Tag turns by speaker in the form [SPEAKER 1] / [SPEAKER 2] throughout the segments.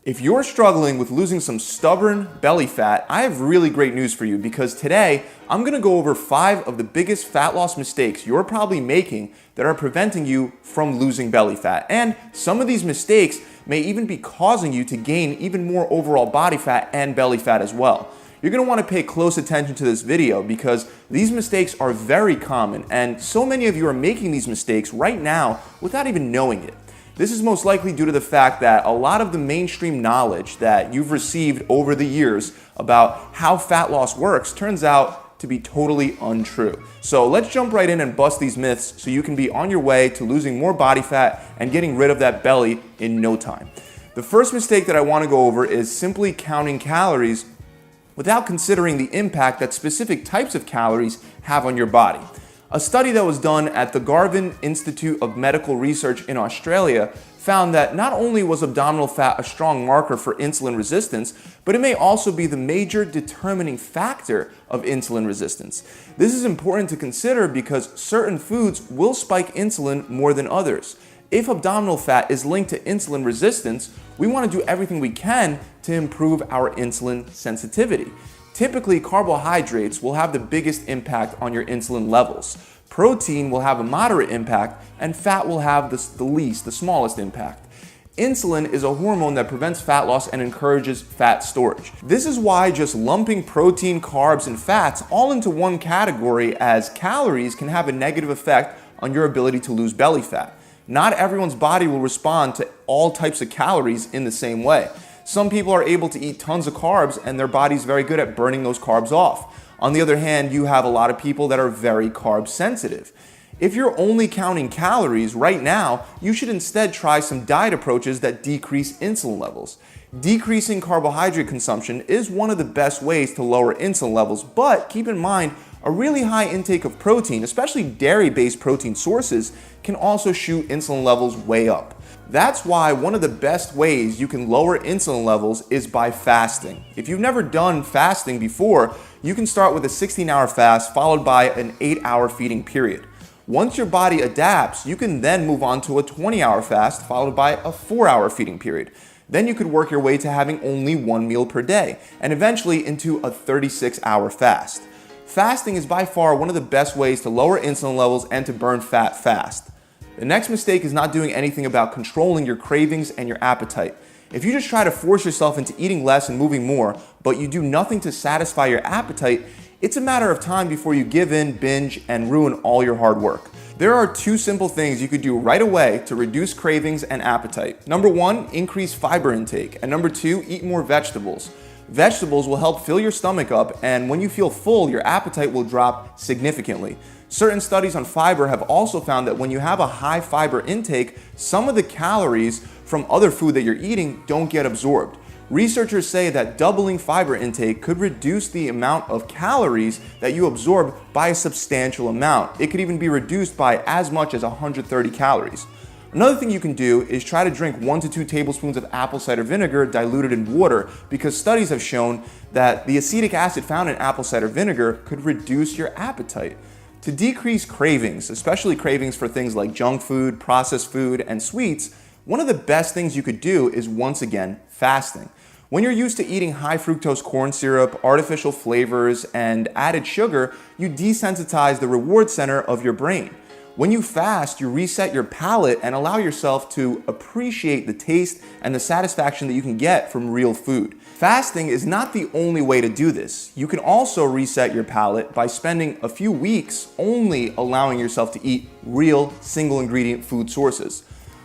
[SPEAKER 1] If you're struggling with losing some stubborn belly fat, I have really great news for you because today I'm going to go over 5 of the biggest fat loss mistakes you're probably making that are preventing you from losing belly fat. And some of these mistakes may even be causing you to gain even more overall body fat and belly fat as well. You're going to want to pay close attention to this video because these mistakes are very common and so many of you are making these mistakes right now without even knowing it. This is most likely due to the fact that a lot of the mainstream knowledge that you've received over the years about how fat loss works turns out to be totally untrue. So let's jump right in and bust these myths so you can be on your way to losing more body fat and getting rid of that belly in no time. The first mistake that I want to go over is simply counting calories without considering the impact that specific types of calories have on your body. A study that was done at the Garvan Institute of Medical Research in Australia found that not only was abdominal fat a strong marker for insulin resistance, but it may also be the major determining factor of insulin resistance. This is important to consider because certain foods will spike insulin more than others. If abdominal fat is linked to insulin resistance, we want to do everything we can to improve our insulin sensitivity. Typically, carbohydrates will have the biggest impact on your insulin levels. Protein will have a moderate impact, and fat will have the smallest impact. Insulin is a hormone that prevents fat loss and encourages fat storage. This is why just lumping protein, carbs, and fats all into one category as calories can have a negative effect on your ability to lose belly fat. Not everyone's body will respond to all types of calories in the same way. Some people are able to eat tons of carbs and their body's very good at burning those carbs off. On the other hand, you have a lot of people that are very carb sensitive. If you're only counting calories right now, you should instead try some diet approaches that decrease insulin levels. Decreasing carbohydrate consumption is one of the best ways to lower insulin levels, but keep in mind, a really high intake of protein, especially dairy-based protein sources, can also shoot insulin levels way up. That's why one of the best ways you can lower insulin levels is by fasting. If you've never done fasting before, you can start with a 16-hour fast followed by an 8-hour feeding period. Once your body adapts, you can then move on to a 20-hour fast followed by a 4-hour feeding period. Then you could work your way to having only 1 meal per day and eventually into a 36-hour fast. Fasting is by far one of the best ways to lower insulin levels and to burn fat fast. The next mistake is not doing anything about controlling your cravings and your appetite. If you just try to force yourself into eating less and moving more, but you do nothing to satisfy your appetite, it's a matter of time before you give in, binge, and ruin all your hard work. There are 2 simple things you could do right away to reduce cravings and appetite. Number 1, increase fiber intake, and number 2, eat more vegetables. Vegetables will help fill your stomach up, and when you feel full, your appetite will drop significantly. Certain studies on fiber have also found that when you have a high fiber intake, some of the calories from other food that you're eating don't get absorbed. Researchers say that doubling fiber intake could reduce the amount of calories that you absorb by a substantial amount. It could even be reduced by as much as 130 calories. Another thing you can do is try to drink 1 to 2 tablespoons of apple cider vinegar diluted in water because studies have shown that the acetic acid found in apple cider vinegar could reduce your appetite. To decrease cravings, especially cravings for things like junk food, processed food, and sweets, one of the best things you could do is once again fasting. When you're used to eating high fructose corn syrup, artificial flavors, and added sugar, you desensitize the reward center of your brain. When you fast, you reset your palate and allow yourself to appreciate the taste and the satisfaction that you can get from real food. Fasting is not the only way to do this. You can also reset your palate by spending a few weeks only allowing yourself to eat real single ingredient food sources.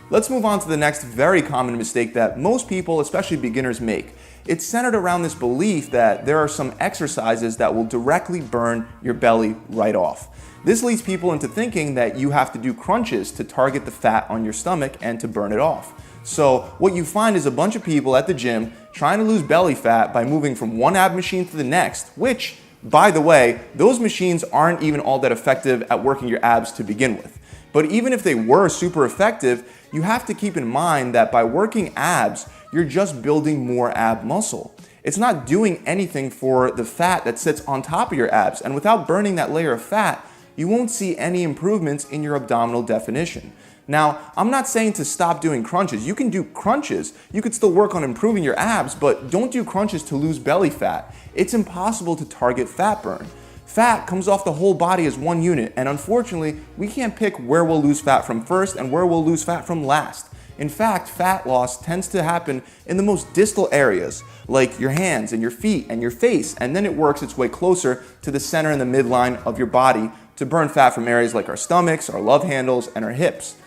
[SPEAKER 1] Let's move on to the next very common mistake that most people, especially beginners, make. It's centered around this belief that there are some exercises that will directly burn your belly right off. This leads people into thinking that you have to do crunches to target the fat on your stomach and to burn it off. So what you find is a bunch of people at the gym trying to lose belly fat by moving from one ab machine to the next, which, by the way, those machines aren't even all that effective at working your abs to begin with. But even if they were super effective, you have to keep in mind that by working abs, you're just building more ab muscle. It's not doing anything for the fat that sits on top of your abs, and without burning that layer of fat, you won't see any improvements in your abdominal definition. Now, I'm not saying to stop doing crunches. You can do crunches. You could still work on improving your abs, but don't do crunches to lose belly fat. It's impossible to target fat burn. Fat comes off the whole body as one unit, and unfortunately, we can't pick where we'll lose fat from first and where we'll lose fat from last. In fact, fat loss tends to happen in the most distal areas, like your hands and your feet and your face, and then it works its way closer to the center and the midline of your body to burn fat from areas like our stomachs, our love handles, and our hips.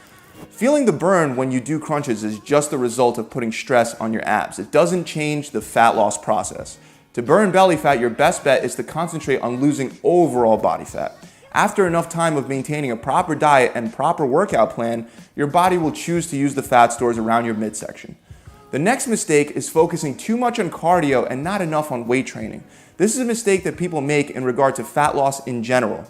[SPEAKER 1] Feeling the burn when you do crunches is just the result of putting stress on your abs. It doesn't change the fat loss process. To burn belly fat, your best bet is to concentrate on losing overall body fat. After enough time of maintaining a proper diet and proper workout plan, your body will choose to use the fat stores around your midsection. The next mistake is focusing too much on cardio and not enough on weight training. This is a mistake that people make in regard to fat loss in general.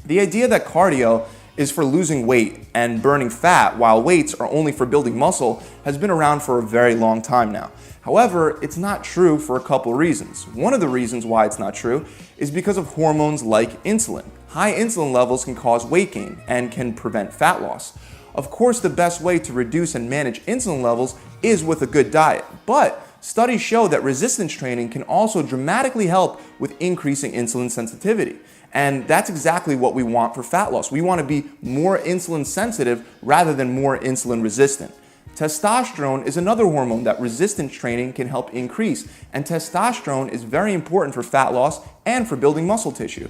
[SPEAKER 1] The idea that cardio is for losing weight and burning fat while weights are only for building muscle has been around for a very long time now. However, it's not true for a couple reasons. One of the reasons why it's not true is because of hormones like insulin. High insulin levels can cause weight gain and can prevent fat loss. Of course, the best way to reduce and manage insulin levels is with a good diet, but studies show that resistance training can also dramatically help with increasing insulin sensitivity. And that's exactly what we want for fat loss. We want to be more insulin sensitive rather than more insulin resistant. Testosterone is another hormone that resistance training can help increase, and testosterone is very important for fat loss and for building muscle tissue.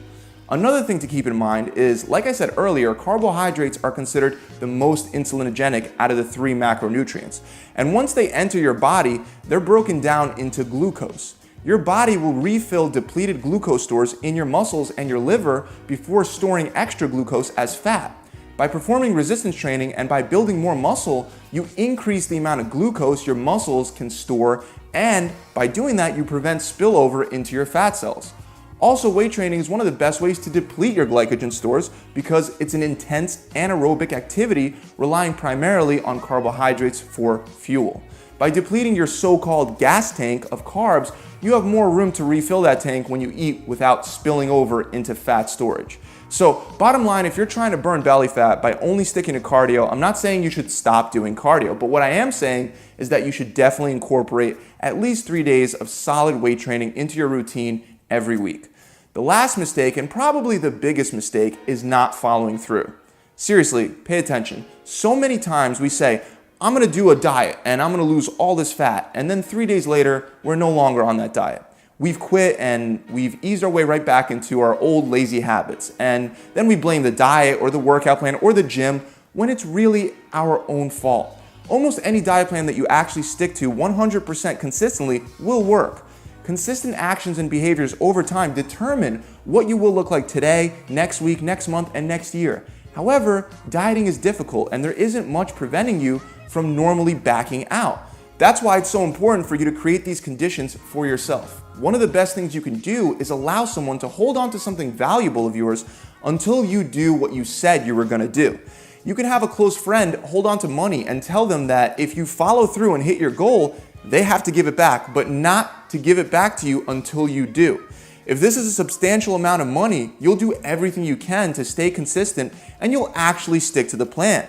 [SPEAKER 1] Another thing to keep in mind is, like I said earlier, carbohydrates are considered the most insulinogenic out of the 3 macronutrients. And once they enter your body, they're broken down into glucose. Your body will refill depleted glucose stores in your muscles and your liver before storing extra glucose as fat. By performing resistance training and by building more muscle, you increase the amount of glucose your muscles can store, and by doing that, you prevent spillover into your fat cells. Also, weight training is one of the best ways to deplete your glycogen stores because it's an intense anaerobic activity relying primarily on carbohydrates for fuel. By depleting your so-called gas tank of carbs, you have more room to refill that tank when you eat without spilling over into fat storage. So, bottom line, if you're trying to burn belly fat by only sticking to cardio, I'm not saying you should stop doing cardio, but what I am saying is that you should definitely incorporate at least 3 days of solid weight training into your routine every week. The last mistake, and probably the biggest mistake, is not following through. Seriously, pay attention. So many times we say, I'm gonna do a diet and I'm gonna lose all this fat, and then 3 days later, we're no longer on that diet. We've quit and we've eased our way right back into our old lazy habits, and then we blame the diet or the workout plan or the gym when it's really our own fault. Almost any diet plan that you actually stick to 100% consistently will work. Consistent actions and behaviors over time determine what you will look like today, next week, next month, and next year. However, dieting is difficult and there isn't much preventing you from normally backing out. That's why it's so important for you to create these conditions for yourself. One of the best things you can do is allow someone to hold on to something valuable of yours until you do what you said you were gonna do. You can have a close friend hold on to money and tell them that if you follow through and hit your goal, they have to give it back, but not to give it back to you until you do. If this is a substantial amount of money, you'll do everything you can to stay consistent and you'll actually stick to the plan.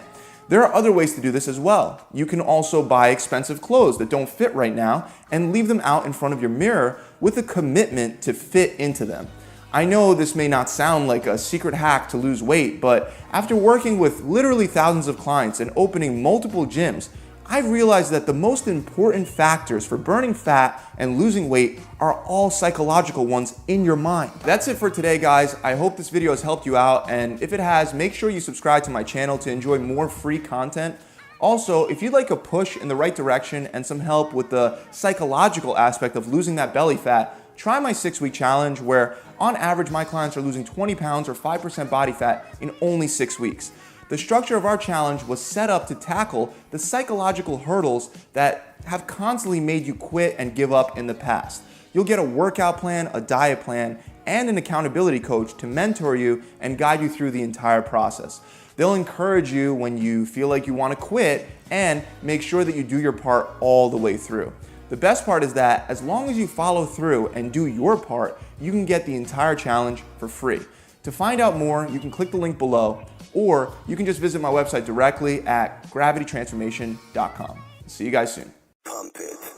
[SPEAKER 1] There are other ways to do this as well. You can also buy expensive clothes that don't fit right now and leave them out in front of your mirror with a commitment to fit into them. I know this may not sound like a secret hack to lose weight, but after working with literally thousands of clients and opening multiple gyms, I've realized that the most important factors for burning fat and losing weight are all psychological ones in your mind. That's it for today, guys. I hope this video has helped you out, and if it has, make sure you subscribe to my channel to enjoy more free content. Also, if you'd like a push in the right direction and some help with the psychological aspect of losing that belly fat, try my 6-week challenge where on average my clients are losing 20 pounds or 5% body fat in only 6 weeks. The structure of our challenge was set up to tackle the psychological hurdles that have constantly made you quit and give up in the past. You'll get a workout plan, a diet plan, and an accountability coach to mentor you and guide you through the entire process. They'll encourage you when you feel like you want to quit and make sure that you do your part all the way through. The best part is that as long as you follow through and do your part, you can get the entire challenge for free. To find out more, you can click the link below, or you can just visit my website directly at gravitytransformation.com. See you guys soon.
[SPEAKER 2] Pump it.